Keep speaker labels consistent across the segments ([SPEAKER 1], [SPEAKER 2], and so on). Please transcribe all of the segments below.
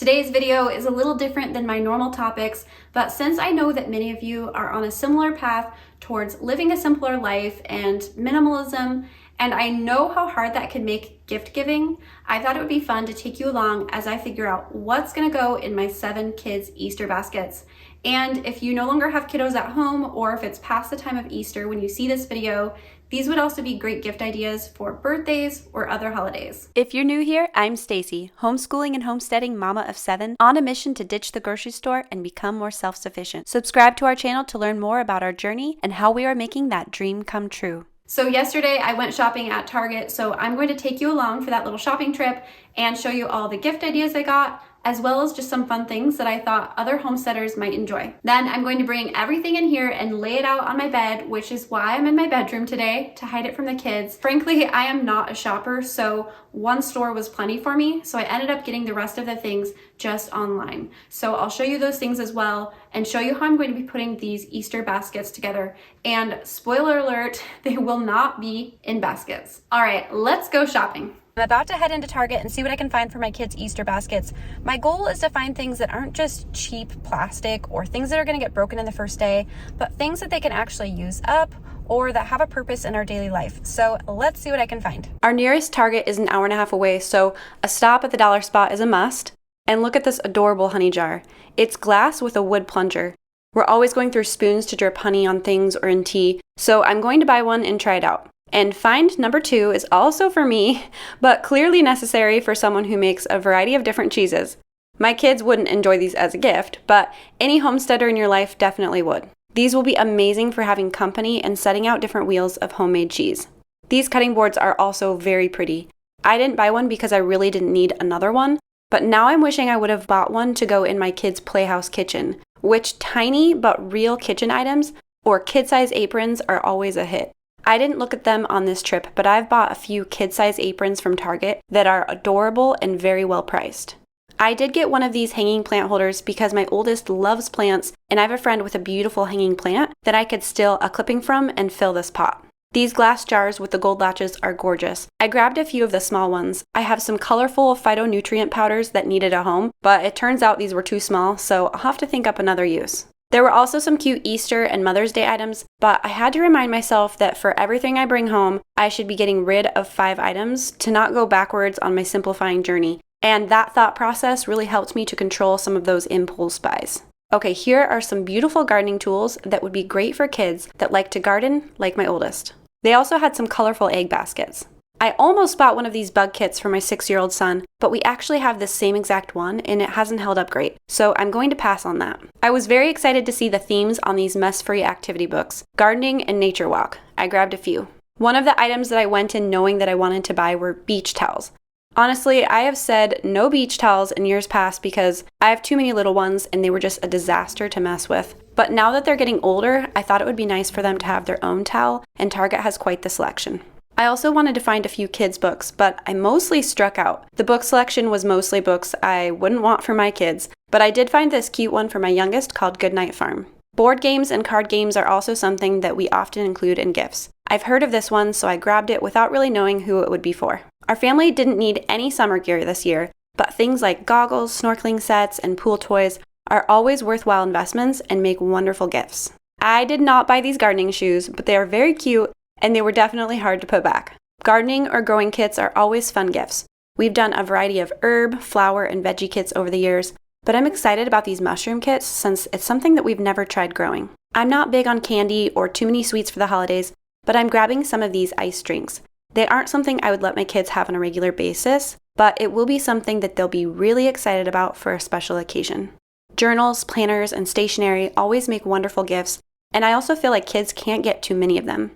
[SPEAKER 1] Today's video is a little different than my normal topics, but since I know that many of you are on a similar path towards living a simpler life and minimalism, and I know how hard that can make gift giving, I thought it would be fun to take you along as I figure out what's gonna go in my 7 kids' Easter baskets. And if you no longer have kiddos at home, or if it's past the time of Easter when you see this video, these would also be great gift ideas for birthdays or other holidays.
[SPEAKER 2] If you're new here, I'm Stacy, homeschooling and homesteading mama of 7, on a mission to ditch the grocery store and become more self-sufficient. Subscribe to our channel to learn more about our journey and how we are making that dream come true.
[SPEAKER 1] So yesterday I went shopping at Target, so I'm going to take you along for that little shopping trip and show you all the gift ideas I got, as well as just some fun things that I thought other homesteaders might enjoy. Then I'm going to bring everything in here and lay it out on my bed, which is why I'm in my bedroom today, to hide it from the kids. Frankly, I am not a shopper, so one store was plenty for me, so I ended up getting the rest of the things just online. So I'll show you those things as well and show you how I'm going to be putting these Easter baskets together. And spoiler alert, they will not be in baskets. All right, let's go shopping.
[SPEAKER 2] I'm about to head into Target and see what I can find for my kids' Easter baskets. My goal is to find things that aren't just cheap plastic or things that are going to get broken in the first day, but things that they can actually use up or that have a purpose in our daily life. So let's see what I can find. Our nearest Target is an hour and a half away, so a stop at the dollar spot is a must. And look at this adorable honey jar. It's glass with a wood plunger. We're always going through spoons to drip honey on things or in tea, so I'm going to buy one and try it out. And find number 2 is also for me, but clearly necessary for someone who makes a variety of different cheeses. My kids wouldn't enjoy these as a gift, but any homesteader in your life definitely would. These will be amazing for having company and setting out different wheels of homemade cheese. These cutting boards are also very pretty. I didn't buy one because I really didn't need another one, but now I'm wishing I would have bought one to go in my kids' playhouse kitchen, which tiny but real kitchen items or kid-size aprons are always a hit. I didn't look at them on this trip, but I've bought a few kid-size aprons from Target that are adorable and very well priced. I did get one of these hanging plant holders because my oldest loves plants, and I have a friend with a beautiful hanging plant that I could steal a clipping from and fill this pot. These glass jars with the gold latches are gorgeous. I grabbed a few of the small ones. I have some colorful phytonutrient powders that needed a home, but it turns out these were too small, so I'll have to think up another use. There were also some cute Easter and Mother's Day items, but I had to remind myself that for everything I bring home, I should be getting rid of 5 items to not go backwards on my simplifying journey. And that thought process really helped me to control some of those impulse buys. Okay, here are some beautiful gardening tools that would be great for kids that like to garden like my oldest. They also had some colorful egg baskets. I almost bought one of these bug kits for my 6-year-old son, but we actually have the same exact one and it hasn't held up great, so I'm going to pass on that. I was very excited to see the themes on these mess-free activity books, gardening and nature walk. I grabbed a few. One of the items that I went in knowing that I wanted to buy were beach towels. Honestly, I have said no beach towels in years past because I have too many little ones and they were just a disaster to mess with. But now that they're getting older, I thought it would be nice for them to have their own towel, and Target has quite the selection. I also wanted to find a few kids' books, but I mostly struck out. The book selection was mostly books I wouldn't want for my kids, but I did find this cute one for my youngest called Goodnight Farm. Board games and card games are also something that we often include in gifts. I've heard of this one, so I grabbed it without really knowing who it would be for. Our family didn't need any summer gear this year, but things like goggles, snorkeling sets, and pool toys are always worthwhile investments and make wonderful gifts. I did not buy these gardening shoes, but they are very cute and they were definitely hard to put back. Gardening or growing kits are always fun gifts. We've done a variety of herb, flower, and veggie kits over the years, but I'm excited about these mushroom kits since it's something that we've never tried growing. I'm not big on candy or too many sweets for the holidays, but I'm grabbing some of these ice drinks. They aren't something I would let my kids have on a regular basis, but it will be something that they'll be really excited about for a special occasion. Journals, planners, and stationery always make wonderful gifts, and I also feel like kids can't get too many of them.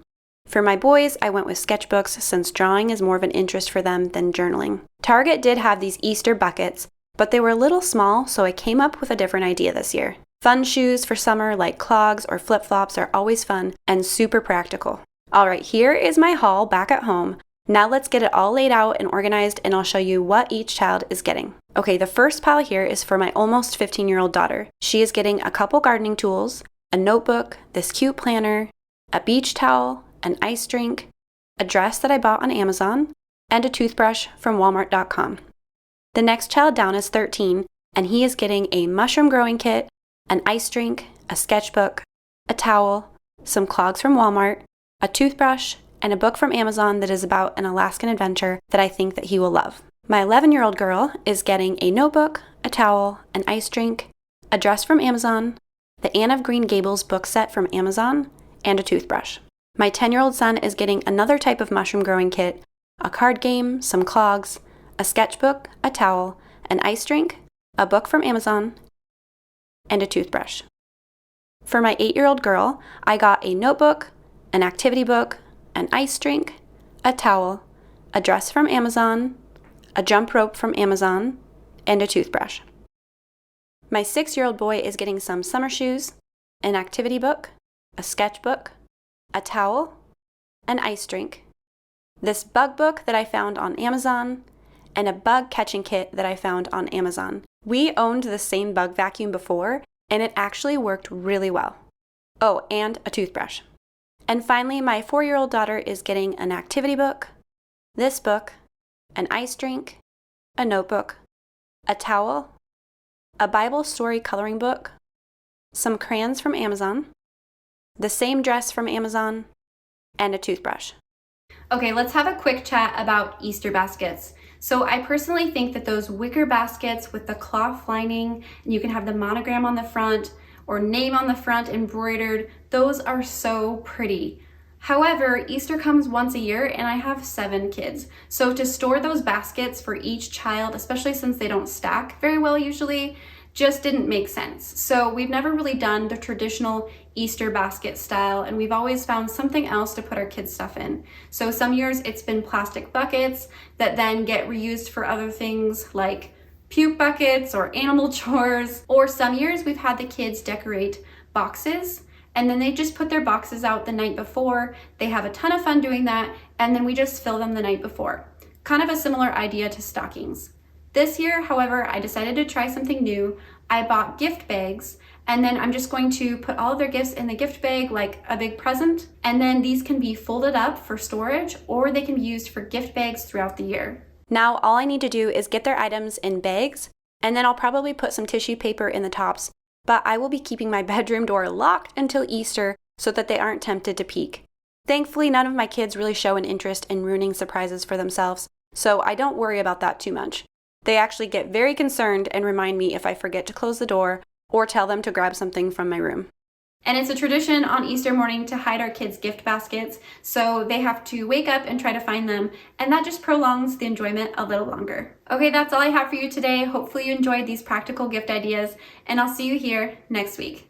[SPEAKER 2] For my boys, I went with sketchbooks since drawing is more of an interest for them than journaling. Target did have these Easter buckets, but they were a little small, so I came up with a different idea this year. Fun shoes for summer like clogs or flip-flops are always fun and super practical. Alright, here is my haul back at home. Now let's get it all laid out and organized, and I'll show you what each child is getting. Okay, the first pile here is for my almost 15-year-old daughter. She is getting a couple gardening tools, a notebook, this cute planner, a beach towel, an ice drink, a dress that I bought on Amazon, and a toothbrush from Walmart.com. The next child down is 13, and he is getting a mushroom growing kit, an ice drink, a sketchbook, a towel, some clogs from Walmart, a toothbrush, and a book from Amazon that is about an Alaskan adventure that I think that he will love. My 11-year-old girl is getting a notebook, a towel, an ice drink, a dress from Amazon, the Anne of Green Gables book set from Amazon, and a toothbrush. My 10-year-old son is getting another type of mushroom growing kit, a card game, some clogs, a sketchbook, a towel, an ice drink, a book from Amazon, and a toothbrush. For my 8-year-old girl, I got a notebook, an activity book, an ice drink, a towel, a dress from Amazon, a jump rope from Amazon, and a toothbrush. My 6-year-old boy is getting some summer shoes, an activity book, a sketchbook, a towel, an ice drink, this bug book that I found on Amazon, and a bug catching kit that I found on Amazon. We owned the same bug vacuum before, and it actually worked really well. Oh, and a toothbrush. And finally, my 4-year-old daughter is getting an activity book, this book, an ice drink, a notebook, a towel, a Bible story coloring book, some crayons from Amazon, the same dress from Amazon, and a toothbrush.
[SPEAKER 1] Okay, let's have a quick chat about Easter baskets. So I personally think that those wicker baskets with the cloth lining, and you can have the monogram on the front or name on the front embroidered, those are so pretty. However, Easter comes once a year and I have 7 kids. So to store those baskets for each child, especially since they don't stack very well usually, just didn't make sense. So we've never really done the traditional Easter basket style, and we've always found something else to put our kids' stuff in. So some years it's been plastic buckets that then get reused for other things like puke buckets or animal chores. Or some years we've had the kids decorate boxes, and then they just put their boxes out the night before. They have a ton of fun doing that, and then we just fill them the night before. Kind of a similar idea to stockings. This year, however, I decided to try something new. I bought gift bags, and then I'm just going to put all of their gifts in the gift bag like a big present. And then these can be folded up for storage, or they can be used for gift bags throughout the year.
[SPEAKER 2] Now all I need to do is get their items in bags, and then I'll probably put some tissue paper in the tops, but I will be keeping my bedroom door locked until Easter so that they aren't tempted to peek. Thankfully, none of my kids really show an interest in ruining surprises for themselves, so I don't worry about that too much. They actually get very concerned and remind me if I forget to close the door or tell them to grab something from my room.
[SPEAKER 1] And it's a tradition on Easter morning to hide our kids' gift baskets, so they have to wake up and try to find them, and that just prolongs the enjoyment a little longer. Okay, that's all I have for you today. Hopefully you enjoyed these practical gift ideas, and I'll see you here next week.